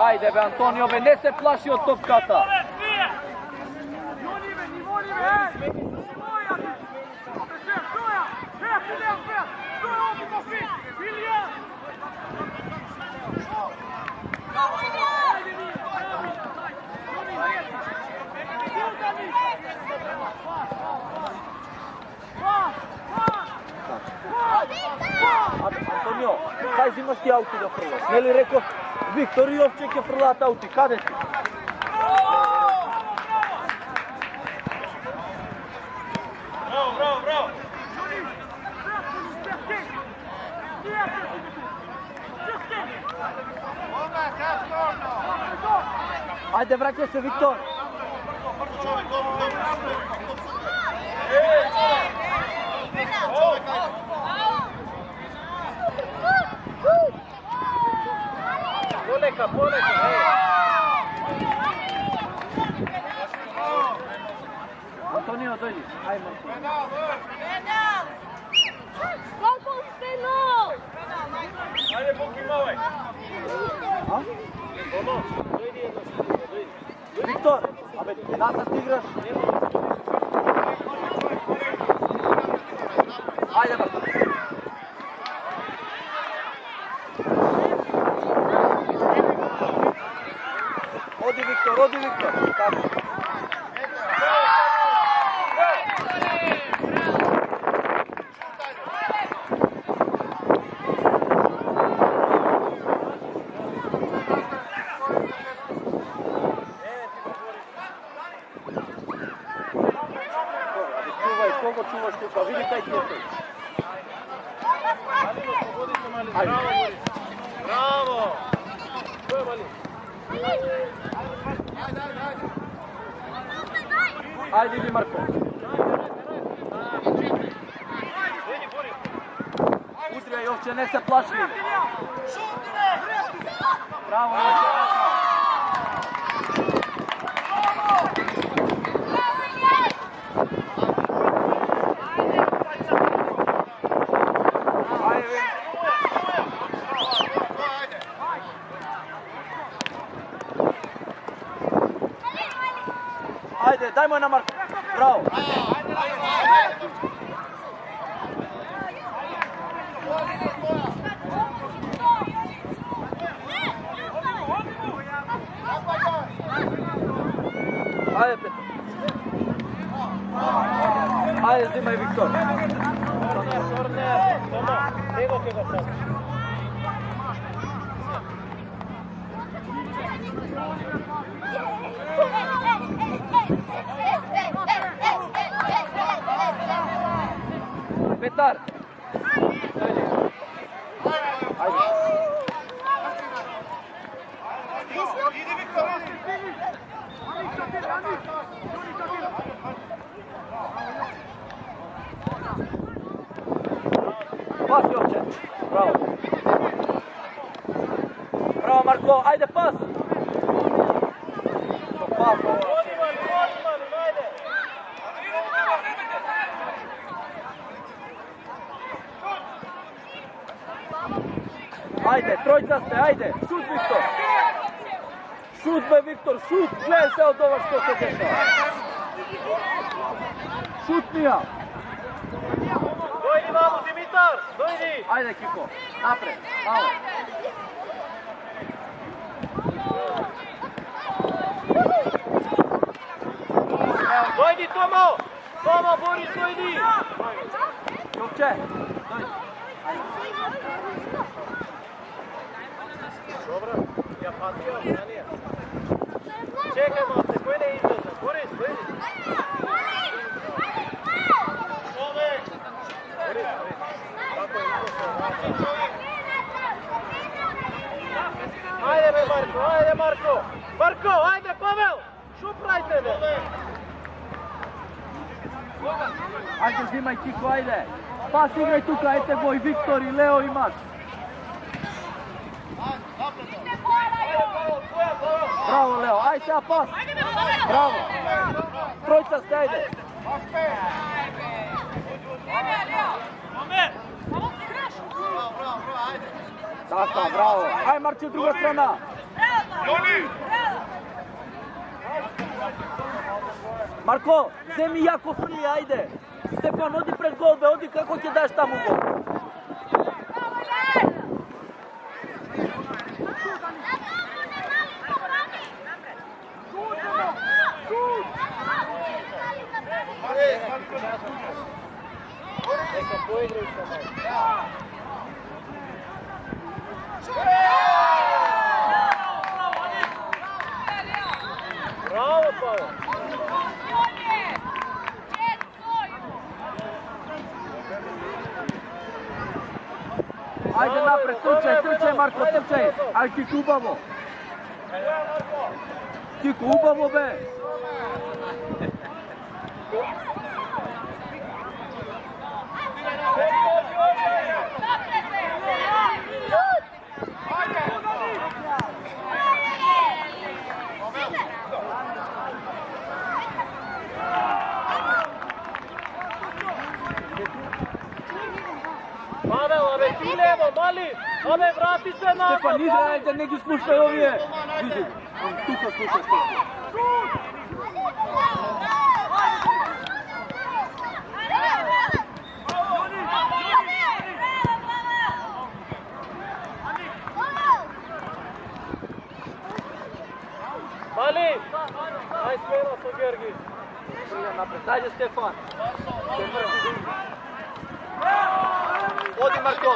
Ајде бе Антонио бе, не се плаши од топката. Антонио, кај зимаш ти аути да фрлаш? Нели реков Виктор Јовче ќе фрлаат аути, каде ти? Браво! Ајде враќај се Виктор. Полека. Антонио, дојди. Ајде. Колку стено? Ајде, покимавај. А? Томо, дојди едно секунда, дојди. Виктор, абе, назад играш. Ајде, брат. Оди Виктор. Така. Кого чуваш тука? Види кај ти е тој. Браво! Кој е Мали? Ајде иди Марко. Утре Јовче, не се плаши. Браво, Јовче. Ајде, дај мој на Марко. Браво. Ајде, Петро. Ајде, зимај Виктор. Корнер. Томо, него ќе го сад. Петар. Ајде. Иди Виктор. Пас Јовче. Браво. Браво Марко, ајде пас. Пас. Ајде, тројца сте, ајде. Шут Виктор. Шут бе Виктор, шут. Гледај се од ова што се дешава. Шут мија. Дојди мамо Димитар, дојди. Ајде Кико, напред, мало. Дојди Томо. Томо Борис дојди. Јовче, дојди. Добро, ја патио, Санија. Чекај малце, кој не излезна? Борис, дојди. Борис. Ајде бе Марко, ајде Марко! Марко, ајде Павел! Шо правите бе? Ајде зимај Кико, ајде. Пас играј тука, ете го и Виктор и Лео и Макс. Браво Лео, ајде сега пас. Браво. Тројца сте, ајде. Така, браво. Ај Марче, друга страна. Marko, zemi jako frije, ajde. Stefan, odi pred gol, be, odi kako će daš tamo gol. Neka poigraju sa malo. Bravo, Pavel! Ajde napred, trčaj Marko, trčaj. Aj Kiko ubavo. Kiko ubavo be. Pavel, abe ti levo, mali! Abe vrati se nazad! Stefan, igra, ajde, ne gi slušaj ovije. Vidi, on tuka slušaj što. Mali! Aj smjela su Georgi! Ajde Stefan. Odi Marko.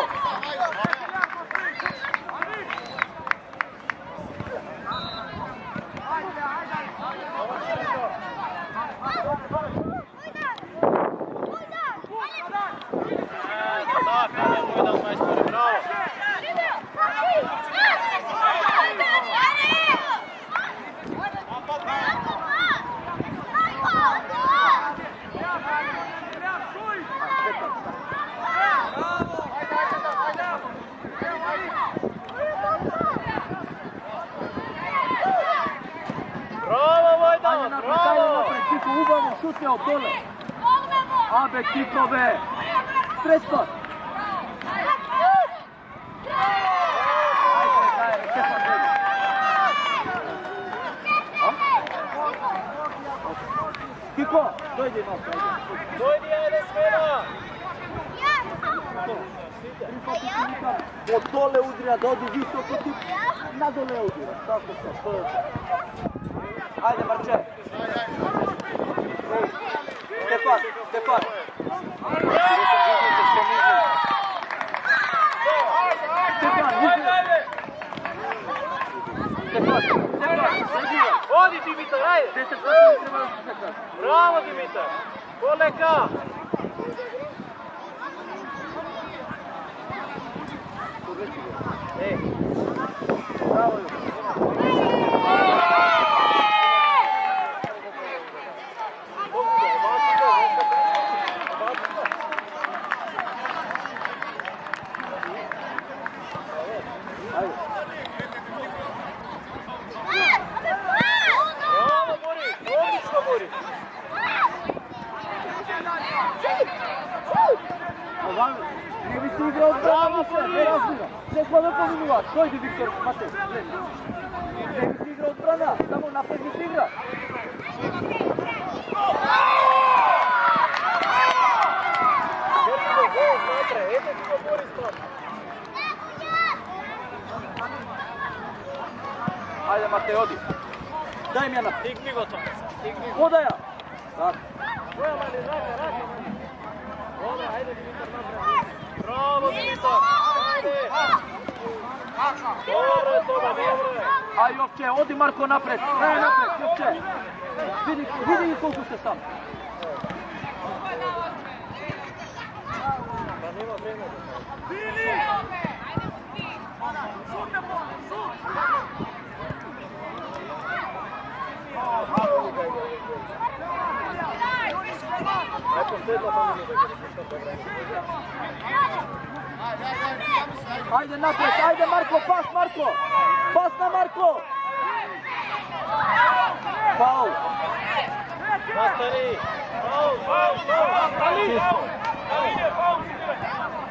Ubamo, šutne od dole. Abe, Kikove. Sredstvo. Kiko, dojdi malo. Dojdi, ajde smjena. Od dole udrija, da odi visoko ti na dole udrija. Tako to. Ajde, Marče. Stefan. Stefan, Odi Dimitar, ajde! Bravo Dimitar! Koleka! Bravo! Не би си играл отбрана, не разбира. Всеко да поминува. Дойди, Виктор, Матей. Не би си играл отбрана, само напред би си игра. Ajde, Matej, odi. Daj mi ja napred. Stigni go tamo. Podaja. Tako. Dobro, ajde Dimitar napred. Bravo Dimitar! Ajde! Dobro je toga, dobro je! Aj Jovče, odi Marko napred. Daj napred, Jovče. Vidi koliko ste sam. Pa nema vremena. Ajde napred, ajde Marko, pas Marko! Pas na Marko! Faul! Nastani! Faul!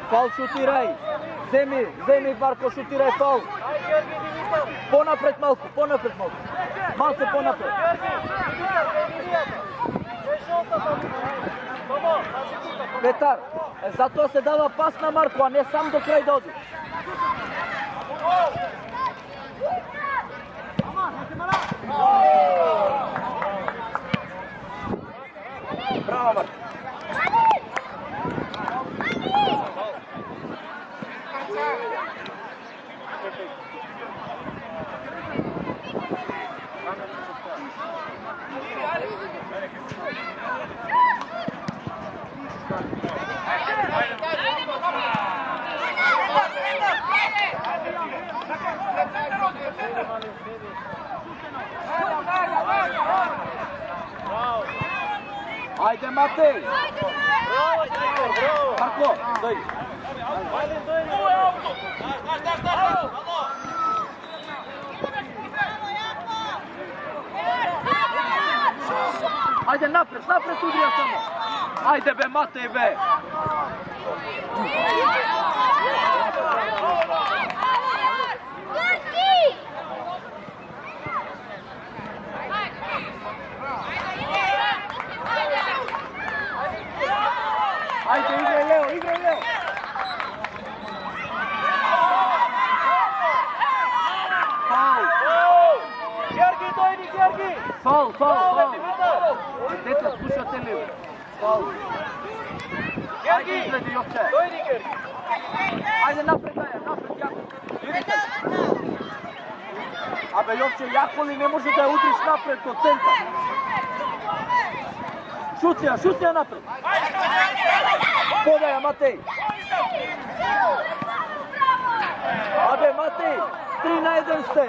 Faul šutiraj! Zemi Marko, šutiraj faul! Ajde Georgi Dimitar! понапред малку, понапред малку. Малку понапред. Петар, затоа се дава пас на Марко, а не сам до крај да оди. Браво, Марко. Ајде, Матеј! Браво, Игор, браво! Марко, дојди. Ајде, дојди! Ајде, напред, напред удрија само. Ајде, бе, Матеј, бе. Ајде, играј Лео, играј Лео. Фаул. Георги, дојди, Георги! Фаул, фаул. Деца, слушате ли? Фаул. Ајде, изледи, Јовче. Дојди, Георги! Ајде, напред, напред, јако. Видите? Абе, Јовче, јако ли не може да ја удриш напред до центар? Шутија напред. Подаја, Матеј. Абе, Матеј, 3 на 1 сте.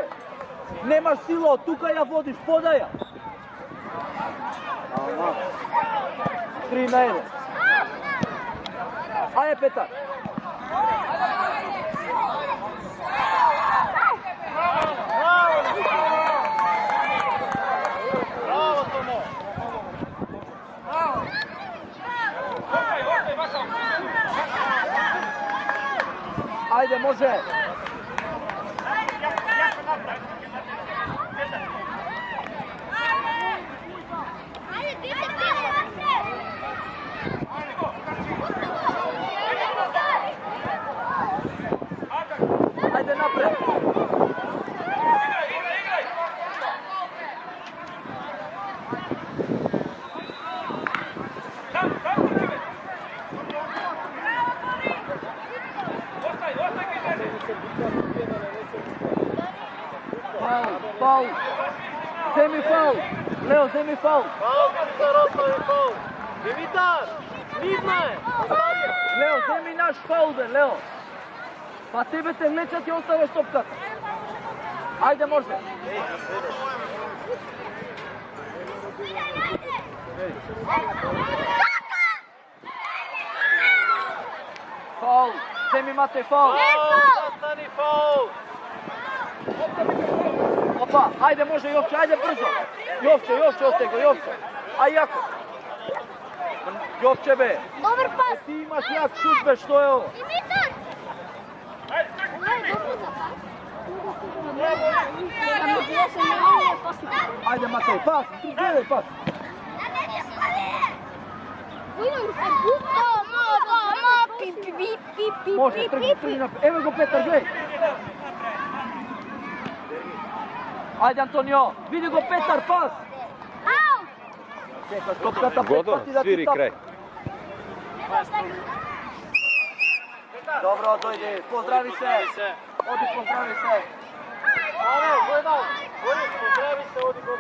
Немаш сила, од тука ја водиш, подаја. 3 на 1. Ајде, Петар. Браво, Томо! Ајде, може. Ајде, напред. Фаул. Земи фаул. Лео, земи фаул. Фаул, Димитар, остави фаул! Димитар! Видно е! Лео, земи наш фаул, бе, Лео. Па тебе те влечат и оставаш топката. Ајде, може. Фаул. Земи, Матеј, фаул. Застани, фаул! Опа, ајде, може, Јовче, ајде брзо. Јовче, остего, Јовче. Ај, јако. Јовче, бе. Добар пас. Ти имаш јак шут, бе, што е ово? Димитар! Ајде, Матеј, пас, гледај пас. Може, тргни напред. Еве го Петар, гледај. Ајде, Антонио, види го Петар, пас. Чекаш топката 5 пати да ти тапа. Добро, дојди, поздрави се. Оди, поздрави се. Ане, гледај! Борис, поздрави се, оди го.